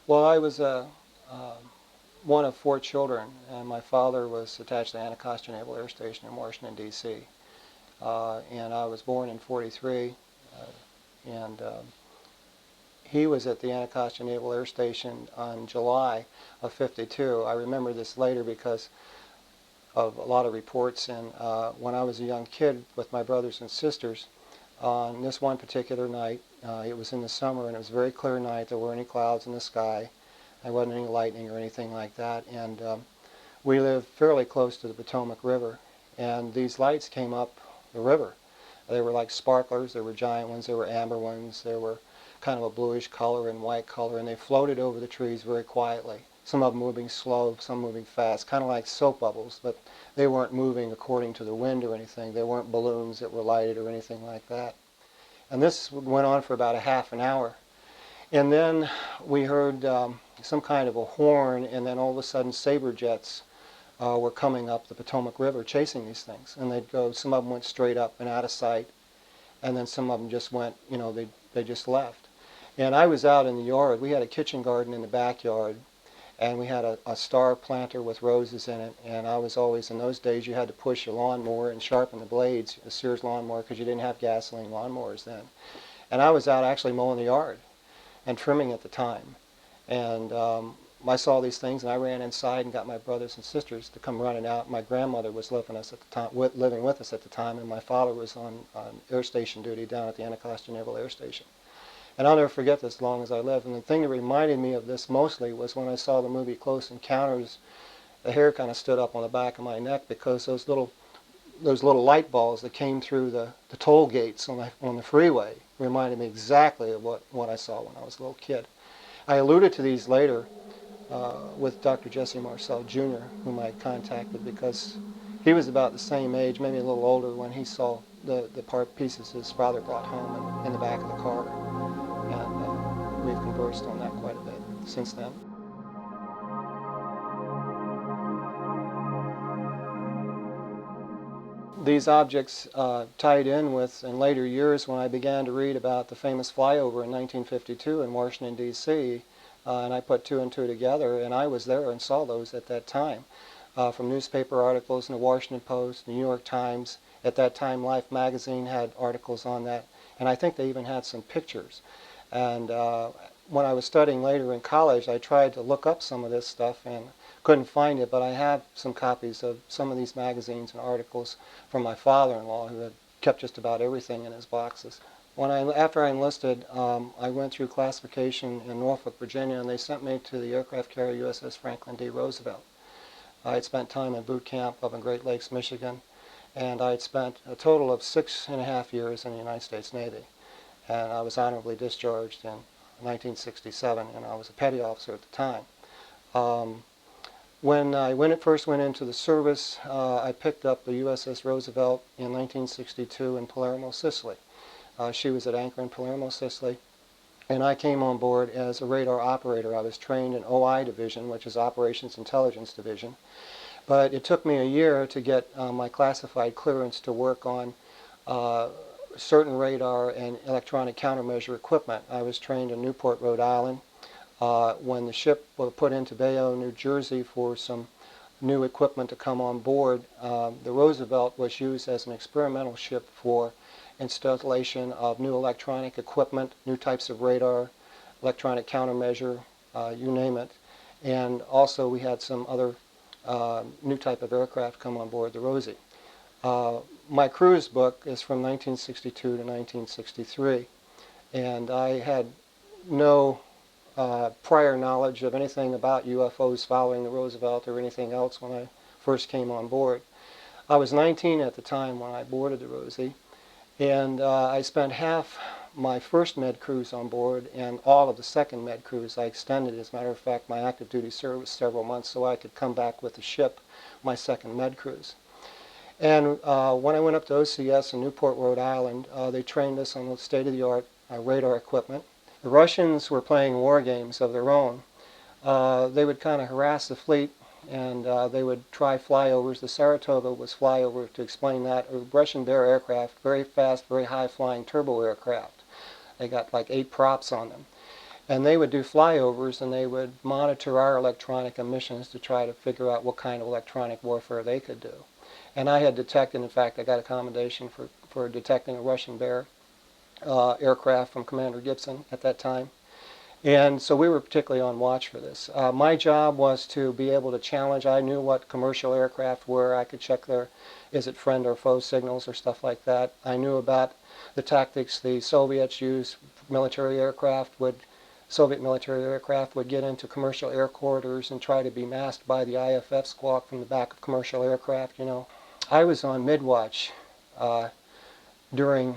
Well, I was one of 4 children, and my father was attached to Anacostia Naval Air Station in Washington, D.C. And I was born in '43, and he was at the Anacostia Naval Air Station on July of '52. I remember this later because of a lot of reports, and when I was a young kid with my brothers and sisters, on this one particular night, it was in the summer and it was a very clear night, there weren't any clouds in the sky, there wasn't any lightning or anything like that, and we lived fairly close to the Potomac River, and these lights came up the river. They were like sparklers, there were giant ones, there were amber ones, there were kind of a bluish color and white color, and they floated over the trees very quietly. Some of them moving slow, some moving fast, kind of like soap bubbles, but they weren't moving according to the wind or anything. They weren't balloons that were lighted or anything like that. And this went on for about a half an hour. And then we heard some kind of a horn, and then all of a sudden saber jets were coming up the Potomac River chasing these things. And they'd go, some of them went straight up and out of sight, and then some of them just went, you know, they just left. And I was out in the yard. We had a kitchen garden in the backyard, and we had a star planter with roses in it, and I was always, in those days you had to push a lawnmower and sharpen the blades, a Sears lawnmower, because you didn't have gasoline lawnmowers then. And I was out actually mowing the yard and trimming at the time. And I saw these things, and I ran inside and got my brothers and sisters to come running out. My grandmother was living with us at the time, and my father was on air station duty down at the Anacostia Naval Air Station. And I'll never forget this as long as I live. And the thing that reminded me of this mostly was when I saw the movie Close Encounters, the hair kind of stood up on the back of my neck because those little light balls that came through the toll gates on the freeway reminded me exactly of what I saw when I was a little kid. I alluded to these later with Dr. Jesse Marcel Jr., whom I contacted because he was about the same age, maybe a little older, when he saw the pieces his father brought home in the back of the car. And we've conversed on that quite a bit since then. These objects tied in with, in later years, when I began to read about the famous flyover in 1952 in Washington, D.C., and I put two and two together, and I was there and saw those at that time, from newspaper articles in the Washington Post, the New York Times. At that time, Life magazine had articles on that, and I think they even had some pictures. And when I was studying later in college, I tried to look up some of this stuff and couldn't find it, but I have some copies of some of these magazines and articles from my father-in-law, who had kept just about everything in his boxes. After I enlisted, I went through classification in Norfolk, Virginia, and they sent me to the aircraft carrier USS Franklin D. Roosevelt. I had spent time in boot camp up in Great Lakes, Michigan, and I had spent a total of 6.5 years in the United States Navy. And I was honorably discharged in 1967, and I was a petty officer at the time. When I first went into the service, I picked up the USS Roosevelt in 1962 in Palermo, Sicily. She was at anchor in Palermo, Sicily, and I came on board as a radar operator. I was trained in OI Division, which is Operations Intelligence Division, but it took me a year to get my classified clearance to work on certain radar and electronic countermeasure equipment. I was trained in Newport, Rhode Island. When the ship was put into Bayonne, New Jersey for some new equipment to come on board, the Roosevelt was used as an experimental ship for installation of new electronic equipment, new types of radar, electronic countermeasure, you name it. And also we had some other new type of aircraft come on board the Rosie. My cruise book is from 1962 to 1963, and I had no prior knowledge of anything about UFOs following the Roosevelt or anything else when I first came on board. I was 19 at the time when I boarded the Rosie, and I spent half my first med cruise on board and all of the second med cruise. I extended, as a matter of fact, my active duty service several months so I could come back with the ship, my second med cruise. And when I went up to OCS in Newport, Rhode Island, they trained us on the state-of-the-art radar equipment. The Russians were playing war games of their own. They would kind of harass the fleet, and they would try flyovers. The Saratoga was flyover, to explain that. A Russian Bear aircraft, very fast, very high-flying turbo aircraft. They got like 8 props on them. And they would do flyovers and they would monitor our electronic emissions to try to figure out what kind of electronic warfare they could do. And I had detected, in fact, I got a commendation for detecting a Russian Bear aircraft from Commander Gibson at that time. And so we were particularly on watch for this. My job was to be able to challenge. I knew what commercial aircraft were. I could check their, is it friend or foe signals or stuff like that. I knew about the tactics the Soviets used. Soviet military aircraft would get into commercial air corridors and try to be masked by the IFF squawk from the back of commercial aircraft, you know. I was on mid-watch during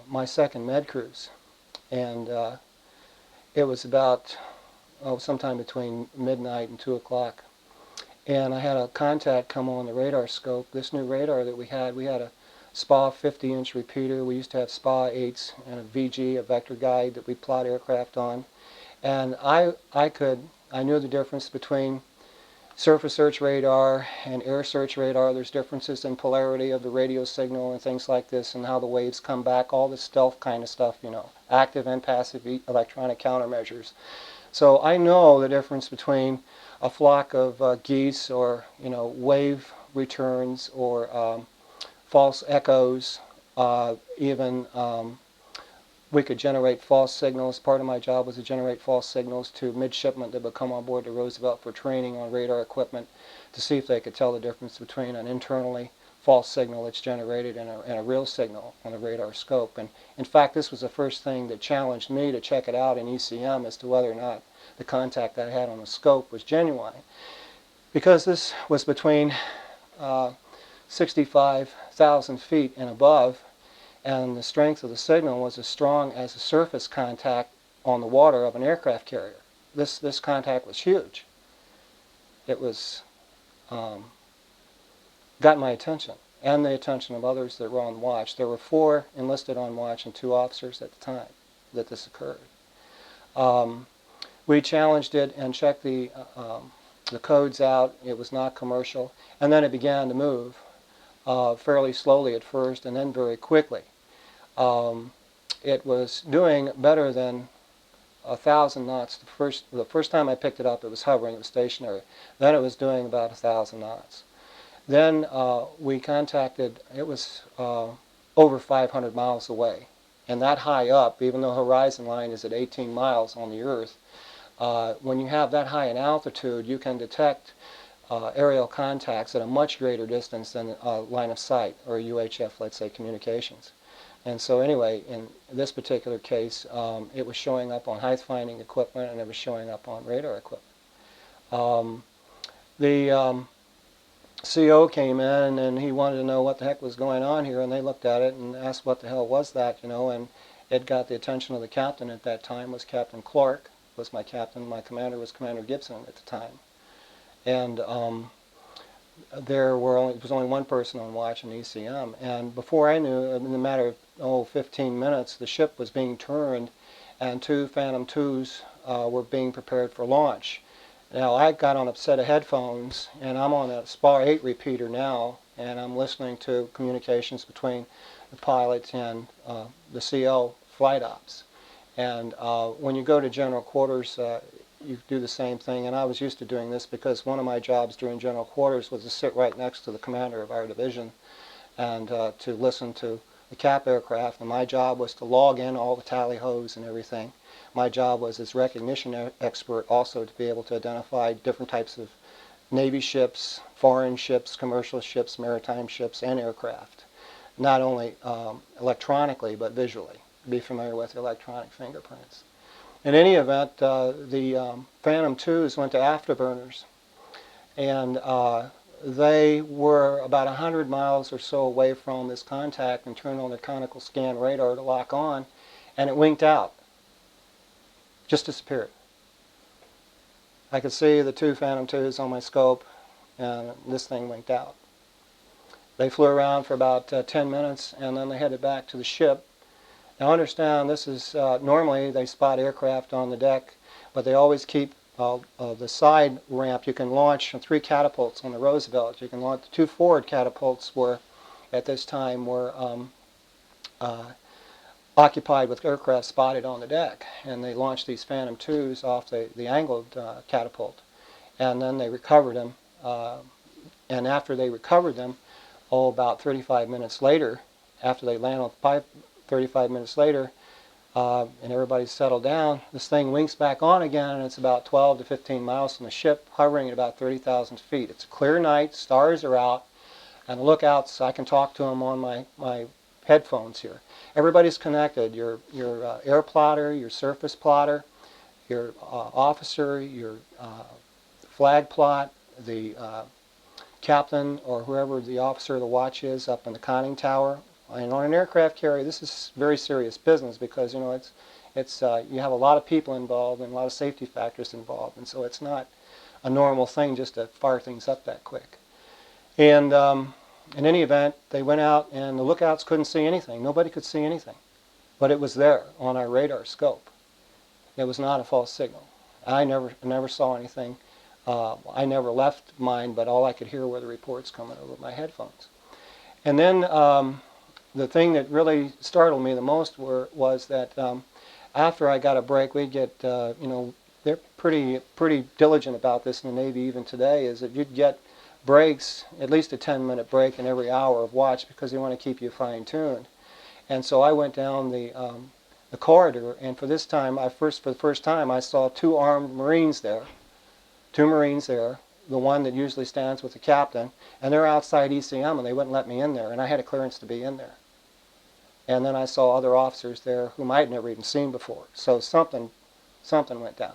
my second med cruise, and it was about sometime between midnight and 2 o'clock. And I had a contact come on the radar scope. This new radar that we had a SPA 50-inch repeater. We used to have SPA 8s and a VG, a vector guide that we plot aircraft on. And I knew the difference between surface search radar and air search radar. There's differences in polarity of the radio signal and things like this, and how the waves come back, all this stealth kind of stuff, you know, active and passive electronic countermeasures. So I know the difference between a flock of geese, or, you know, wave returns, or false echoes, even we could generate false signals. Part of my job was to generate false signals to midshipmen that would come on board the Roosevelt for training on radar equipment to see if they could tell the difference between an internally false signal that's generated and a real signal on the radar scope. And in fact, this was the first thing that challenged me to check it out in ECM as to whether or not the contact I had on the scope was genuine. Because this was between 65,000 feet and above, and the strength of the signal was as strong as the surface contact on the water of an aircraft carrier. This contact was huge. It was got my attention and the attention of others that were on watch. There were 4 enlisted on watch and 2 officers at the time that this occurred. We challenged it and checked the codes out. It was not commercial, and then it began to move fairly slowly at first, and then very quickly. It was doing better than 1,000 knots. The first time I picked it up, it was hovering, it was stationary. Then it was doing about 1,000 knots. Then we contacted, it was over 500 miles away. And that high up, even though horizon line is at 18 miles on the Earth, when you have that high in altitude, you can detect aerial contacts at a much greater distance than line of sight, or UHF, let's say, communications. And so anyway, in this particular case, it was showing up on height-finding equipment, and it was showing up on radar equipment. The CO came in, and he wanted to know what the heck was going on here, and they looked at it and asked what the hell was that, you know, and it got the attention of the captain at that time. Was Captain Clark, was my captain. My commander was Commander Gibson at the time. And there was only one person on watch in ECM, and before I knew, in a matter of 15 minutes, the ship was being turned, and 2 Phantom IIs were being prepared for launch. Now I got on a set of headphones, and I'm on a SPA 8 repeater now, and I'm listening to communications between the pilot and the CO flight ops. And when you go to general quarters, you do the same thing, and I was used to doing this because one of my jobs during general quarters was to sit right next to the commander of our division and to listen to the cap aircraft, and my job was to log in all the tally-hos and everything. My job was as recognition expert also to be able to identify different types of Navy ships, foreign ships, commercial ships, maritime ships, and aircraft, not only electronically but visually, be familiar with the electronic fingerprints. In any event, the Phantom IIs went to afterburners, and they were about 100 miles or so away from this contact and turned on the conical scan radar to lock on, and it winked out. Just disappeared. I could see the 2 Phantom IIs on my scope, and this thing winked out. They flew around for about 10 minutes, and then they headed back to the ship. Now understand, this is normally they spot aircraft on the deck, but they always keep the side ramp. You can launch 3 catapults on the Roosevelt. You can launch. The 2 forward catapults were, at this time, were occupied with aircraft spotted on the deck, and they launched these Phantom 2s off the angled catapult, and then they recovered them. And after they recovered them, about 35 minutes later, after they land on the pipe, 35 minutes later, and everybody's settled down, this thing winks back on again, and it's about 12 to 15 miles from the ship, hovering at about 30,000 feet. It's a clear night, stars are out, and the lookouts, I can talk to them on my headphones here. Everybody's connected. Your air plotter, your surface plotter, your officer, your flag plot, the captain or whoever the officer of the watch is up in the conning tower. And on an aircraft carrier, this is very serious business because it's you have a lot of people involved and a lot of safety factors involved, and so it's not a normal thing just to fire things up that quick. And in any event, they went out and the lookouts couldn't see anything. Nobody could see anything, but it was there on our radar scope. It was not a false signal. I never saw anything. I never left mine, but all I could hear were the reports coming over my headphones. And then the thing that really startled me the most was that after I got a break, we'd get, they're pretty diligent about this in the Navy even today, is that you'd get breaks, at least a 10-minute break in every hour of watch because they want to keep you fine-tuned. And so I went down the corridor, and for this time, for the first time, I saw two armed Marines there. Two Marines there, the one that usually stands with the captain, and they're outside ECM, and they wouldn't let me in there, and I had a clearance to be in there. And then I saw other officers there whom I'd never even seen before. So something went down.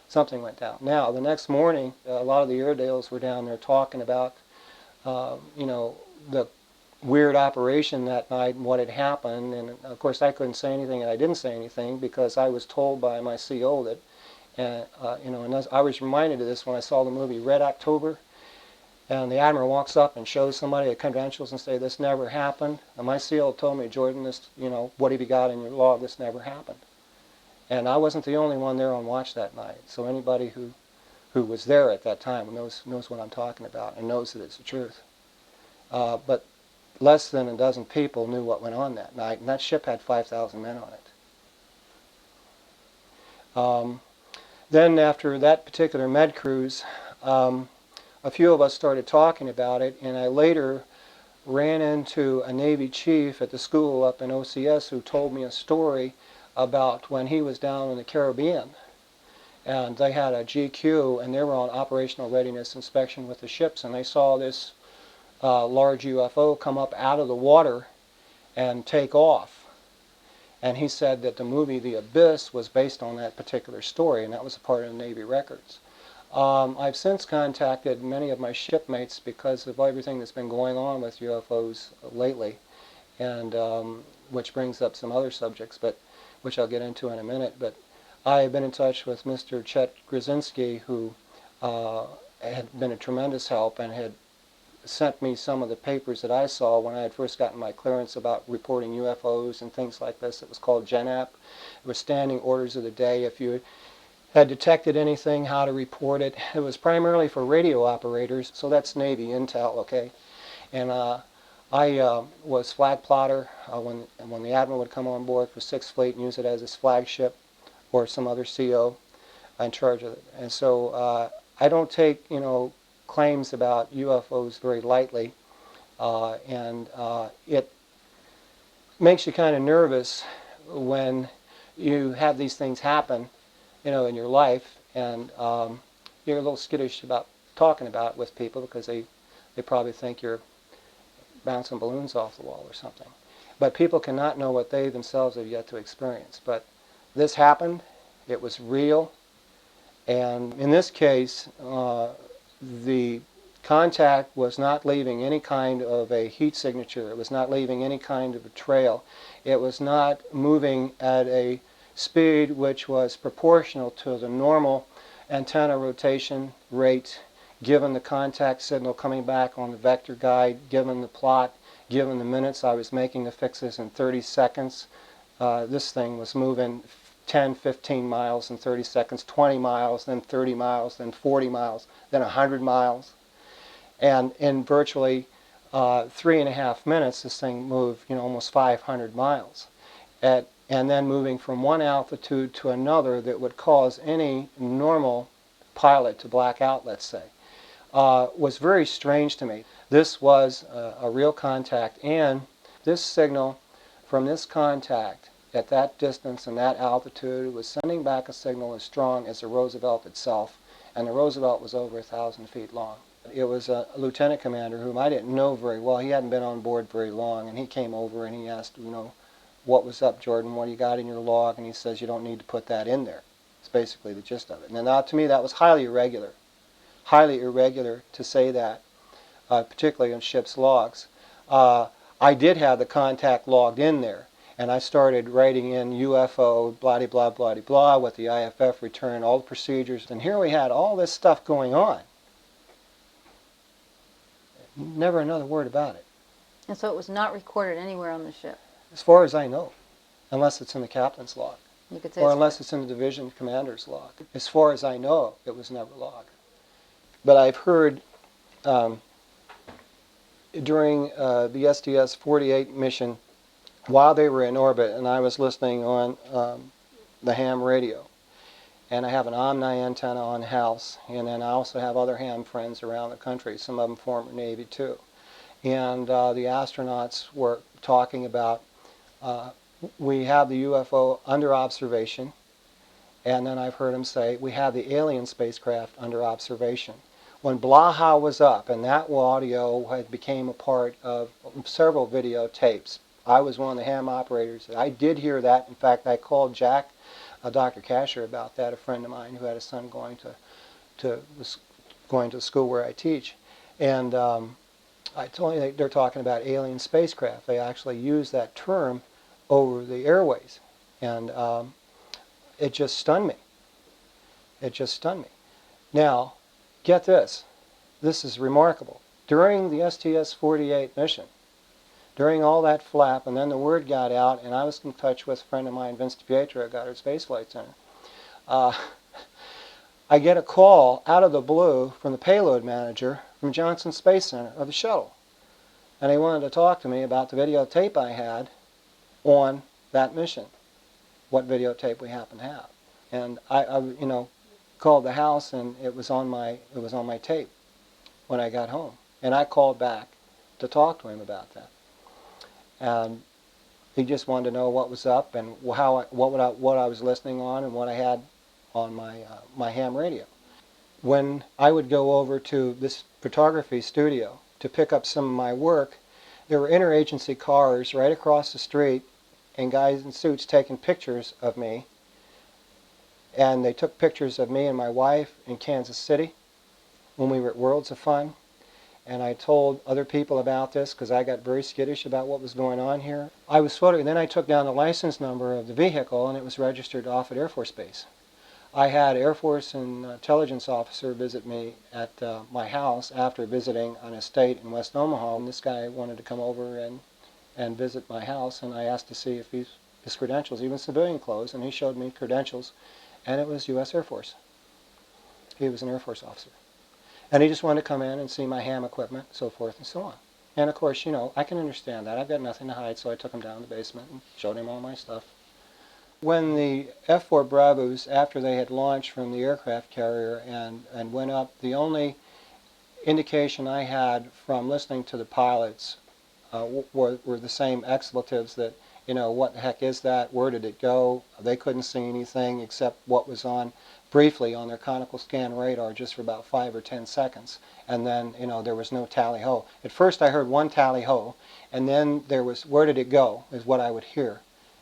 Something went down. Now, the next morning, a lot of the Airedales were down there talking about, the weird operation that night and what had happened. And of course, I couldn't say anything, and I didn't say anything because I was told by my CO that, and I was reminded of this when I saw the movie Red October, and the admiral walks up and shows somebody the credentials and say, "This never happened." And my CO told me, "Jordan, this, what have you got in your log? This never happened." And I wasn't the only one there on watch that night. So anybody who was there at that time knows what I'm talking about and knows that it's the truth. But less than a dozen people knew what went on that night, and that ship had 5,000 men on it. Then after that particular med cruise, a few of us started talking about it, and I later ran into a Navy chief at the school up in OCS who told me a story about when he was down in the Caribbean, and they had a GQ, and they were on operational readiness inspection with the ships, and they saw this large UFO come up out of the water and take off. And he said that the movie The Abyss was based on that particular story, and that was a part of the Navy records. I've since contacted many of my shipmates because of everything that's been going on with UFOs lately, and which brings up some other subjects, but which I'll get into in a minute. But I have been in touch with Mr. Chet Grzinski, who had been a tremendous help and had sent me some of the papers that I saw when I had first gotten my clearance about reporting UFOs and things like this. It was called GenApp. It was standing orders of the day. If you had detected anything, how to report it. It was primarily for radio operators, so that's Navy intel, okay? And I was flag plotter when the admiral would come on board for 6th Fleet and use it as his flagship or some other CO in charge of it. And so I don't take, claims about UFOs very lightly, and it makes you kind of nervous when you have these things happen, in your life, and you're a little skittish about talking about it with people because they probably think you're bouncing balloons off the wall or something. But people cannot know what they themselves have yet to experience. But this happened. It was real. And in this case, the contact was not leaving any kind of a heat signature. It was not leaving any kind of a trail. It was not moving at a speed which was proportional to the normal antenna rotation rate, given the contact signal coming back on the vector guide, given the plot, given the minutes I was making the fixes in 30 seconds. This thing was moving 10, 15 miles in 30 seconds, 20 miles, then 30 miles, then 40 miles, then 100 miles. And in virtually 3.5 minutes, this thing moved, almost 500 miles. and then moving from one altitude to another that would cause any normal pilot to black out, let's say, was very strange to me. This was a real contact, and this signal from this contact at that distance and that altitude was sending back a signal as strong as the Roosevelt itself, and the Roosevelt was over 1,000 feet long. It was a lieutenant commander whom I didn't know very well. He hadn't been on board very long, and he came over and he asked, what was up, Jordan? What do you got in your log? And he says, you don't need to put that in there. It's basically the gist of it. And now, to me, that was highly irregular to say that, particularly in ship's logs. I did have the contact logged in there, and I started writing in UFO, blah, blah, blah, blah, what the IFF returned, all the procedures. And here we had all this stuff going on. Never another word about it. And so it was not recorded anywhere on the ship? As far as I know, unless it's in the captain's log. You could say or unless it's in the division commander's log. As far as I know, it was never logged. But I've heard during the STS 48 mission, while they were in orbit, and I was listening on the ham radio, and I have an Omni antenna on house, and then I also have other ham friends around the country, some of them former Navy too. And the astronauts were talking about, we have the UFO under observation, and then I've heard them say, we have the alien spacecraft under observation. When Blaha was up, and that audio had became a part of several videotapes, I was one of the ham operators. I did hear that. In fact, I called Jack, Dr. Casher, about that, a friend of mine who had a son going to the school where I teach. And I told you they're talking about alien spacecraft. They actually use that term over the airways. And it just stunned me. It just stunned me. Now, get this. This is remarkable. During the STS-48 mission, during all that flap, and then the word got out, and I was in touch with a friend of mine, Vince DiPietro, at Goddard Space Flight Center. I get a call out of the blue from the payload manager from Johnson Space Center of the shuttle. And he wanted to talk to me about the videotape I had on that mission, what videotape we happen to have. And I called the house, and it was on my tape when I got home. And I called back to talk to him about that. And he just wanted to know what was up and what I was listening on and what I had on my ham radio. When I would go over to this photography studio to pick up some of my work, there were interagency cars right across the street and guys in suits taking pictures of me. And they took pictures of me and my wife in Kansas City when we were at Worlds of Fun. And I told other people about this because I got very skittish about what was going on here. I was photographed, and then I took down the license number of the vehicle, and it was registered off at Air Force Base. I had Air Force and intelligence officer visit me at my house after visiting an estate in West Omaha. And this guy wanted to come over and visit my house, and I asked to see if his credentials, even civilian clothes, and he showed me credentials, and it was U.S. Air Force. He was an Air Force officer. And he just wanted to come in and see my ham equipment, so forth and so on. And of course, I can understand that. I've got nothing to hide, so I took him down to the basement and showed him all my stuff. When the F-4 Bravos, after they had launched from the aircraft carrier and went up, the only indication I had from listening to the pilots were the same expletives that, what the heck is that? Where did it go? They couldn't see anything except what was on briefly on their conical scan radar just for about 5 or 10 seconds. And then, there was no tally-ho. At first I heard one tally-ho, and then there was, where did it go, is what I would hear,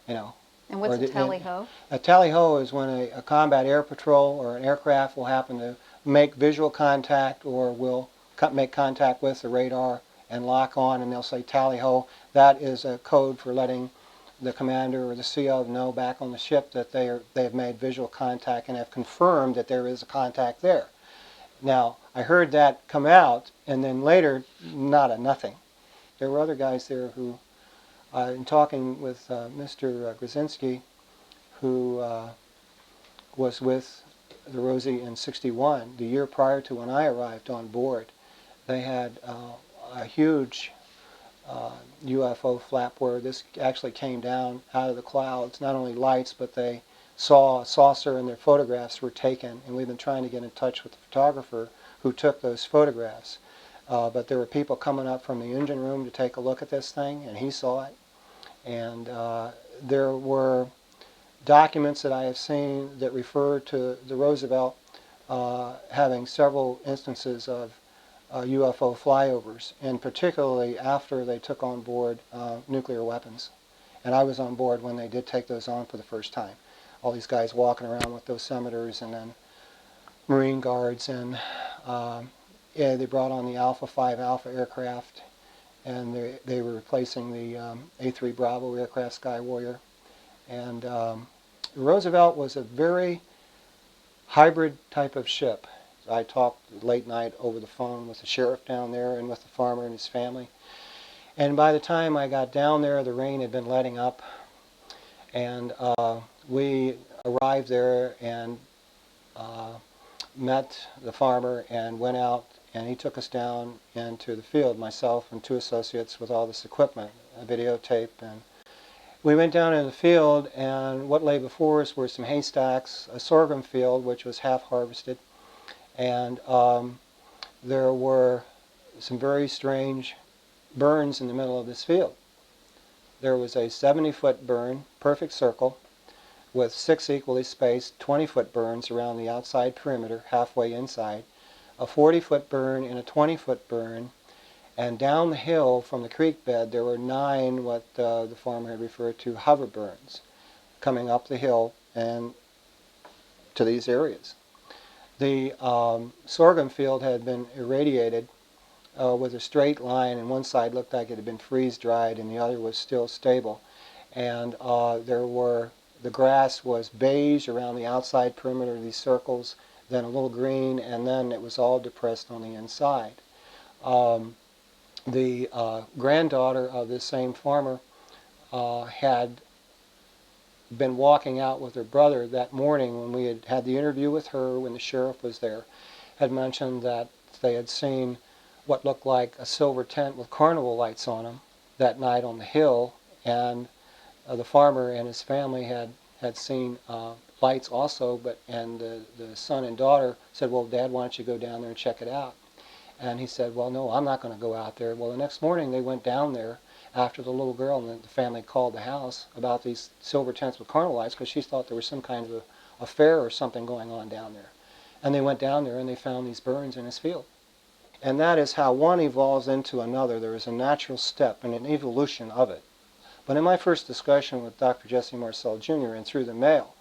And what's a tally-ho? A tally-ho is when a combat air patrol or an aircraft will happen to make visual contact or will make contact with the radar and lock on, and they'll say tally-ho. That is a code for letting the commander or the CO know back on the ship that they have made visual contact and have confirmed that there is a contact there. Now, I heard that come out, and then later, nothing. There were other guys there who, in talking with Mr. Grzinski, who was with the Rosie in '61, the year prior to when I arrived on board, they had a huge UFO flap where this actually came down out of the clouds. Not only lights, but they saw a saucer and their photographs were taken. And we've been trying to get in touch with the photographer who took those photographs. But there were people coming up from the engine room to take a look at this thing, and he saw it. And there were documents that I have seen that refer to the Roosevelt having several instances of UFO flyovers, and particularly after they took on board nuclear weapons. And I was on board when they did take those on for the first time. All these guys walking around with dosimeters and then Marine Guards, and yeah, they brought on the Alpha 5 Alpha aircraft, and they were replacing the A3 Bravo aircraft Sky Warrior. And Roosevelt was a very hybrid type of ship. I talked late night over the phone with the sheriff down there and with the farmer and his family. And by the time I got down there, the rain had been letting up, and we arrived there and met the farmer and went out, and he took us down into the field, myself and 2 associates with all this equipment, a videotape. And we went down in the field, and what lay before us were some haystacks, a sorghum field which was half harvested, and there were some very strange burns in the middle of this field. There was a 70-foot burn, perfect circle, with 6 equally spaced 20-foot burns around the outside perimeter, halfway inside, a 40-foot burn and a 20-foot burn, and down the hill from the creek bed there were 9 what the farmer had referred to hover burns coming up the hill and to these areas. The sorghum field had been irradiated with a straight line, and one side looked like it had been freeze-dried and the other was still stable. And the grass was beige around the outside perimeter of these circles, then a little green, and then it was all depressed on the inside. The granddaughter of this same farmer had been walking out with her brother that morning when we had the interview with her when the sheriff was there, had mentioned that they had seen what looked like a silver tent with carnival lights on them that night on the hill, and the farmer and his family had seen lights also, and the son and daughter said, well, Dad, why don't you go down there and check it out? And he said, well, no, I'm not going to go out there. Well, the next morning they went down there after the little girl, and the family called the house about these silver tents with carnival lights because she thought there was some kind of a fair or something going on down there. And they went down there and they found these burns in his field. And that is how one evolves into another. There is a natural step and an evolution of it. But in my first discussion with Dr. Jesse Marcel Jr. and through the mail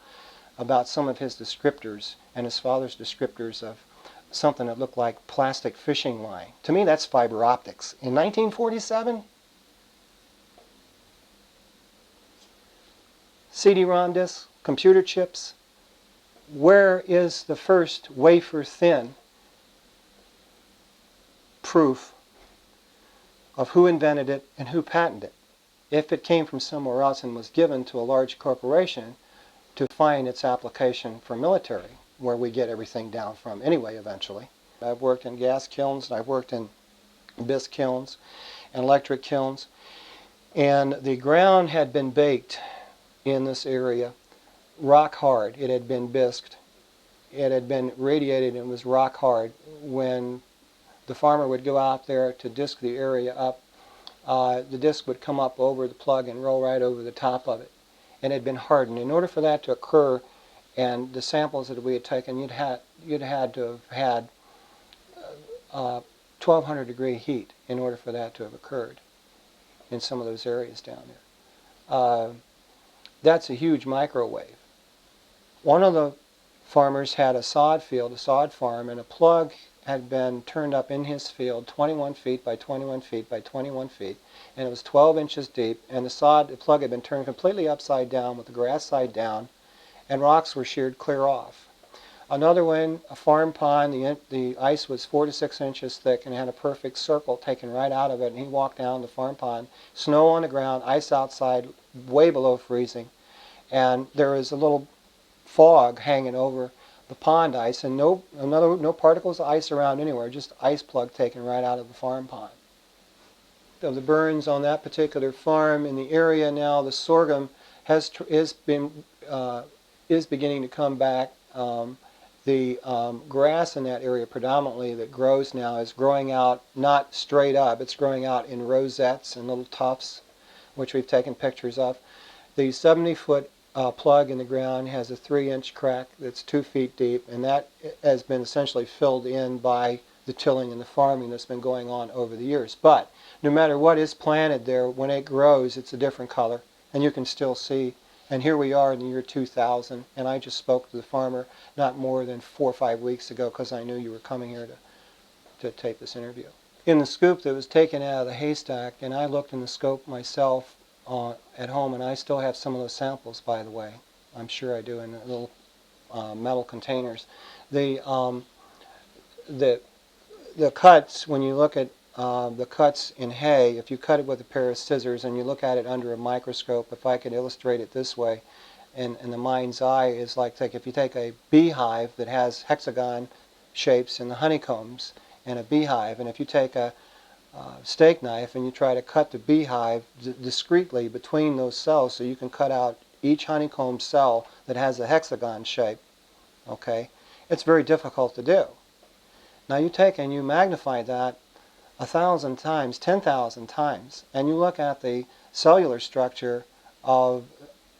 about some of his descriptors and his father's descriptors of something that looked like plastic fishing line, to me that's fiber optics. In 1947, CD-ROM disks, computer chips, where is the first wafer-thin proof of who invented it and who patented it? If it came from somewhere else and was given to a large corporation to find its application for military, where we get everything down from anyway eventually. I've worked in gas kilns, and I've worked in bisque kilns and electric kilns, and the ground had been baked in this area rock hard. It had been bisqued. It had been radiated and was rock hard. When the farmer would go out there to disc the area up, the disc would come up over the plug and roll right over the top of it. And it had been hardened. In order for that to occur, and the samples that we had taken, you'd had to have had 1200 degree heat in order for that to have occurred in some of those areas down there. That's a huge microwave. One of the farmers had a sod field, a sod farm, and a plug had been turned up in his field 21 feet by 21 feet by 21 feet, and it was 12 inches deep, and the plug had been turned completely upside down with the grass side down, and rocks were sheared clear off. Another one, a farm pond, the ice was 4 to 6 inches thick and had a perfect circle taken right out of it, and he walked down the farm pond, snow on the ground, ice outside, way below freezing, and there was a little fog hanging over the pond ice, and no particles of ice around anywhere, just ice plug taken right out of the farm pond. of the burns on that particular farm. In the area now, the sorghum is beginning to come back. The grass in that area predominantly that grows now is growing out not straight up. It's growing out in rosettes and little tufts, which we've taken pictures of. The 70-foot plug in the ground has a 3-inch crack that's 2 feet deep, and that has been essentially filled in by the tilling and the farming that's been going on over the years. But no matter what is planted there, when it grows, it's a different color, and you can still see. And here we are in the year 2000, and I just spoke to the farmer not more than 4 or 5 weeks ago because I knew you were coming here to tape this interview. In the scoop that was taken out of the haystack, and I looked in the scope myself at home, and I still have some of those samples, by the way. I'm sure I do, in little metal containers. The cuts, when you look at the cuts in hay, if you cut it with a pair of scissors and you look at it under a microscope, if I could illustrate it this way, and the mind's eye is like if you take a beehive that has hexagon shapes in the honeycombs and a beehive, and if you take a steak knife and you try to cut the beehive discreetly between those cells so you can cut out each honeycomb cell that has a hexagon shape, okay, it's very difficult to do. Now you take and you magnify that 1,000 times, 10,000 times, and you look at the cellular structure of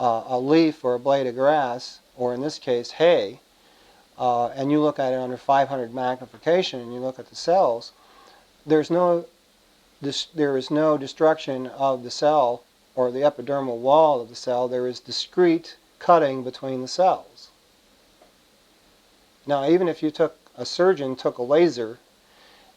a leaf or a blade of grass, or in this case hay, and you look at it under 500 magnification and you look at the cells, there is no destruction of the cell or the epidermal wall of the cell. There is discrete cutting between the cells. Now even if a surgeon took a laser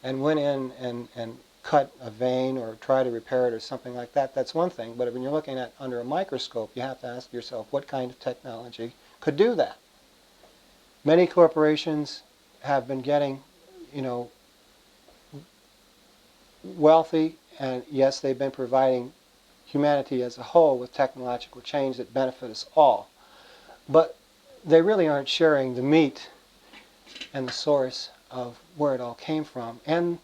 and went in and cut a vein or try to repair it or something like that, that's one thing. But when you're looking at under a microscope, you have to ask yourself what kind of technology could do that. Many corporations have been getting, wealthy, and yes, they've been providing humanity as a whole with technological change that benefit us all. But they really aren't sharing the meat and the source of where it all came from, and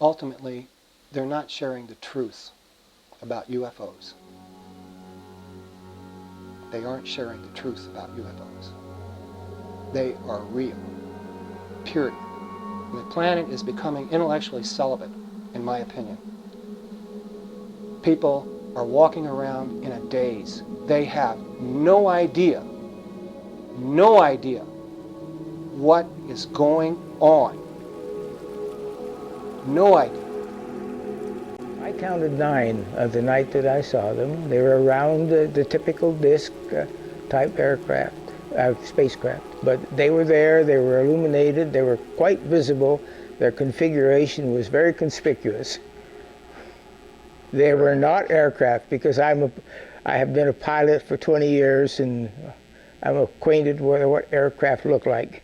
ultimately they're not sharing the truth about UFOs. They aren't sharing the truth about UFOs. They are real, period. And the planet is becoming intellectually celibate, in my opinion. People are walking around in a daze. They have no idea what is going on. No idea. I counted 9 the night that I saw them. They were around the typical disc type aircraft, spacecraft. But they were there, they were illuminated, they were quite visible. Their configuration was very conspicuous. They were not aircraft because I have been a pilot for 20 years and I'm acquainted with what aircraft look like.